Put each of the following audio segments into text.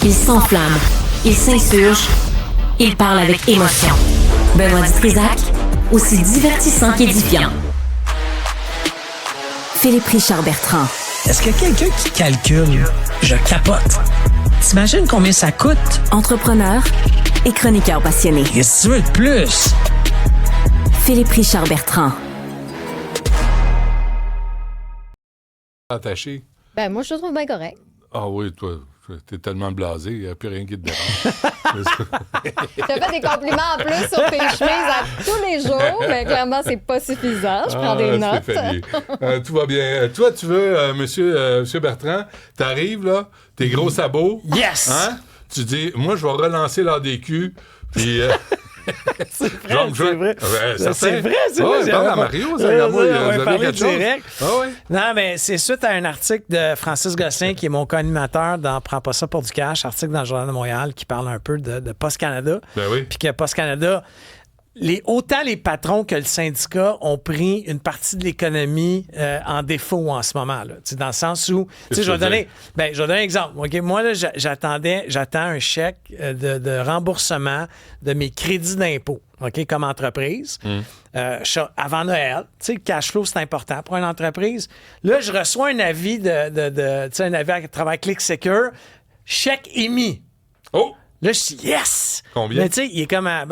Il s'enflamme, il s'insurge, il parle avec émotion. Benoît Dutrisac, aussi divertissant qu'édifiant. Philippe Richard Bertrand. Est-ce qu'il y a quelqu'un qui calcule? Je capote. T'imagines combien ça coûte? Entrepreneur et chroniqueur passionné. Qu'est-ce que tu veux de plus? Philippe Richard Bertrand. Attaché. Ben, moi, je te trouve bien correct. Ah oui, toi, t'es tellement blasé, il n'y a plus rien qui te dérange. Tu as fait des compliments en plus sur tes chemises à tous les jours, mais clairement, c'est pas suffisant. Je prends des notes. Stéphanie. Tout va bien. Toi, tu veux, monsieur Bertrand, t'arrives, là, tes gros sabots. Yes! Hein? Tu dis, moi, je vais relancer l'ADQ, puis... C'est vrai, c'est vrai. C'est vrai, c'est vrai. Parle à Mario, Zagamo, on va parler quelque chose. direct. Ah oui? Non, mais c'est suite à un article de Francis Gosselin, qui est mon co-animateur dans Prends pas ça pour du cash, article dans le Journal de Montréal, qui parle un peu de Post Canada. Ben oui. Puis que Post Canada... autant les patrons que le syndicat ont pris une partie de l'économie en défaut en ce moment. Là. Dans le sens où... Je vais donner un exemple. Okay? Moi, là, j'attends un chèque de remboursement de mes crédits d'impôt, okay, comme entreprise. Avant Noël. Le cash flow, c'est important pour une entreprise. Là, je reçois un avis un avis à travers ClickSecure. Chèque émis. Oh! Là, je dis yes! Combien? Mais tu sais, il est comme à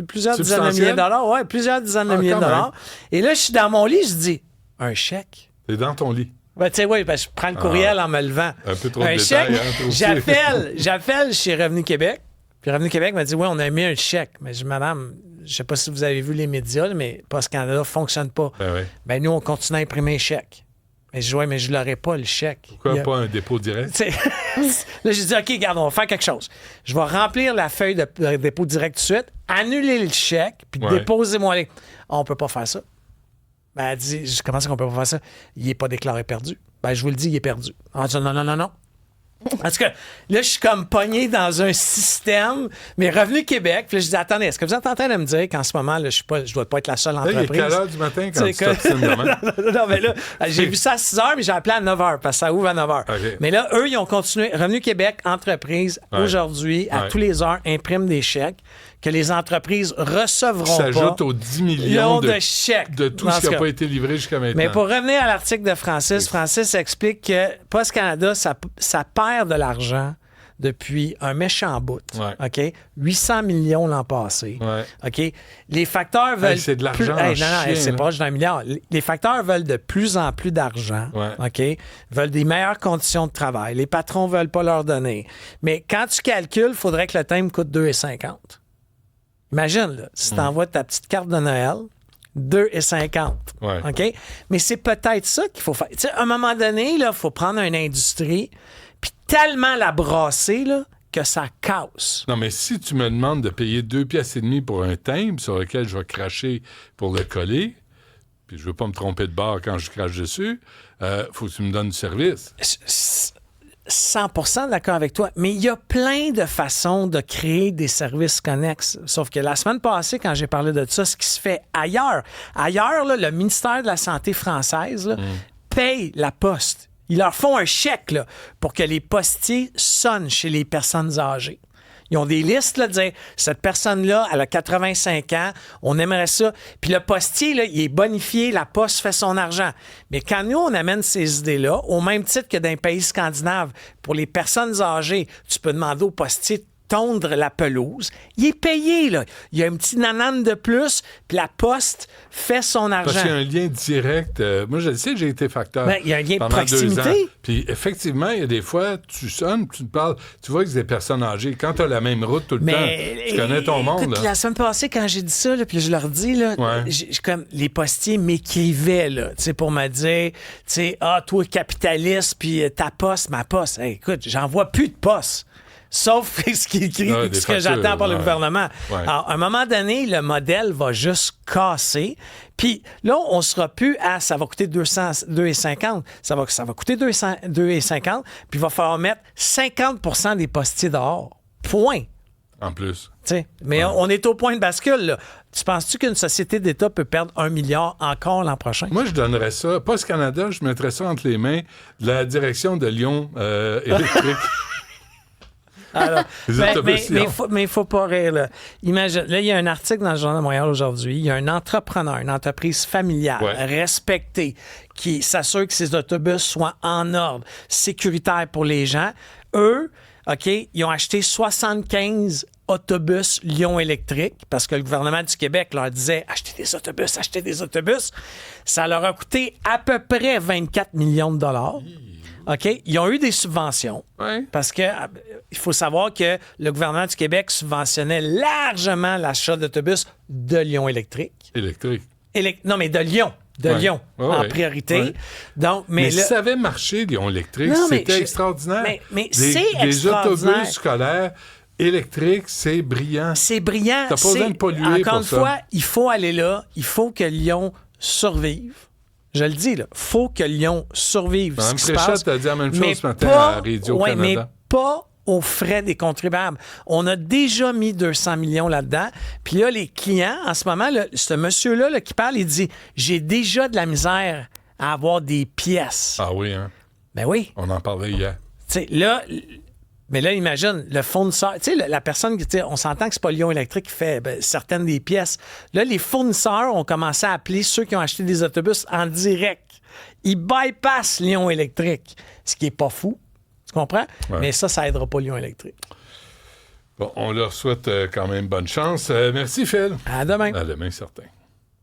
plusieurs dizaines de milliers de dollars. Ouais, plusieurs dizaines de milliers de dollars. Et là, je suis dans mon lit, je dis un chèque. T'es dans ton lit. Ben, tu sais, oui, je prends le courriel en me levant. Un peu trop de chèque, détails, hein, j'appelle chez Revenu Québec. Puis Revenu Québec m'a dit, oui, on a mis un chèque. Mais je dis, madame, je sais pas si vous avez vu les médias, mais Post Canada ne fonctionne pas. Ben, nous, on continue à imprimer un chèque. Mais je dis, ouais, mais je l'aurais pas, le chèque. Pourquoi pas un dépôt direct? Là, j'ai dit, OK, regarde, on va faire quelque chose. Je vais remplir la feuille de dépôt direct tout de suite, annuler le chèque, puis déposer-moi les. On peut pas faire ça. Ben, elle dit, comment ça qu'on peut pas faire ça? Il n'est pas déclaré perdu. Ben, je vous le dis, il est perdu. Elle dit, non. En tout cas, là, je suis comme pogné dans un système, mais Revenu Québec, puis là, je dis, attendez, est-ce que vous êtes en train de me dire qu'en ce moment, là, je dois pas être la seule entreprise? Il est quelle heure du matin quand tu t'obstines demain? Non, mais là, j'ai vu ça à 6 h, mais j'ai appelé à 9 h, parce que ça ouvre à 9 h. Okay. Mais là, eux, ils ont continué. Revenu Québec, entreprise, aujourd'hui, à tous les heures, imprime des chèques que les entreprises recevront pas. Ça s'ajoute aux 10 millions de chèques de tout ce qui n'a pas été livré jusqu'à maintenant. Mais pour revenir à l'article de Francis explique que Post Canada, ça perd de l'argent depuis un méchant bout. OK? 800 millions l'an passé. OK? Les facteurs veulent... c'est de l'argent c'est proche d'un milliard. Les facteurs veulent de plus en plus d'argent. OK? Veulent des meilleures conditions de travail. Les patrons ne veulent pas leur donner. Mais quand tu calcules, il faudrait que le timbre coûte 2,50. Imagine, là, si tu envoies ta petite carte de Noël, 2,50. OK? Mais c'est peut-être ça qu'il faut faire. Tu sais, à un moment donné, il faut prendre une industrie puis tellement la brasser là, que ça casse. Non, mais si tu me demandes de payer 2,5 piastres pour un timbre sur lequel je vais cracher pour le coller, puis je veux pas me tromper de barre quand je crache dessus, faut que tu me donnes du service. 100% d'accord avec toi, mais il y a plein de façons de créer des services connexes. Sauf que la semaine passée, quand j'ai parlé de ça, ce qui se fait ailleurs, là, le ministère de la Santé française là, paye la poste. Ils leur font un chèque là, pour que les postiers sonnent chez les personnes âgées. Ils ont des listes, là, de dire, cette personne-là, elle a 85 ans, on aimerait ça. Puis le postier, là, il est bonifié, la poste fait son argent. Mais quand nous, on amène ces idées-là, au même titre que dans les pays scandinaves, pour les personnes âgées, tu peux demander au postier de tondre la pelouse. Il est payé, là. Il y a un petit nanane de plus, puis la poste fait son argent. Parce qu'il y a un lien direct. Moi, je le sais, j'ai été facteur. Ben, il y a un lien de pendant 2 ans. proximité. Puis effectivement, il y a des fois, tu sonnes, tu te parles, tu vois que c'est des personnes âgées. Quand tu as la même route tout le temps, tu connais ton monde. Écoute, la semaine passée, quand j'ai dit ça, là, puis je leur dis, là, comme les postiers m'écrivaient là, pour me dire, toi, capitaliste, puis ta poste, ma poste. Hey, écoute, j'envoie plus de poste. Sauf ce qui est écrit, ce que j'attends par le gouvernement. Alors, à un moment donné, le modèle va juste casser. Puis là, on ne sera plus à ça va coûter 2,50. Ça va coûter 2,50. Puis il va falloir mettre 50% des postiers dehors. Point. En plus. Mais on est au point de bascule, là. Tu penses-tu qu'une société d'État peut perdre 1 milliard encore l'an prochain? Moi, je donnerais ça. Post Canada, je mettrais ça entre les mains de la direction de Lyon électrique. Alors, Les autobus, mais il faut pas rire. Là. Imagine, là, il y a un article dans le Journal de Montréal aujourd'hui. Il y a un entrepreneur, une entreprise familiale, respectée, qui s'assure que ces autobus soient en ordre, sécuritaires pour les gens. Eux, OK, ils ont acheté 75 autobus Lyon électriques parce que le gouvernement du Québec leur disait achetez des autobus. Ça leur a coûté à peu près 24 millions de dollars. OK? Ils ont eu des subventions parce que il faut savoir que le gouvernement du Québec subventionnait largement l'achat d'autobus de Lyon électrique. Non, mais de Lyon. Lyon, en priorité. Ouais. Donc, mais ça avait marché, Lyon électrique. C'était extraordinaire. Mais c'est extraordinaire. Des autobus scolaires électriques, c'est brillant. C'est brillant. T'as pas besoin de polluer encore pour une ça. fois, il faut aller là. Il faut que Lyon survive. Je le dis, là. Il faut que Lyon survive. Mme Fréchette a dit la même chose ce matin à Radio-Canada. Mais pas aux frais des contribuables. On a déjà mis 200 millions là-dedans. Puis là, les clients, en ce moment, là, ce monsieur-là là, qui parle, il dit « J'ai déjà de la misère à avoir des pièces. » Ah oui, hein? Ben oui. On en parlait hier. Tu sais, là... Mais là, imagine, le fournisseur... Tu sais, la personne... On s'entend que c'est pas Lyon électrique qui fait certaines des pièces. Là, les fournisseurs ont commencé à appeler ceux qui ont acheté des autobus en direct. Ils bypassent Lyon électrique, ce qui est pas fou. Tu comprends? Ouais. Mais ça aidera pas Lyon électrique. Bon, on leur souhaite quand même bonne chance. Merci, Phil. À demain. À demain, certain.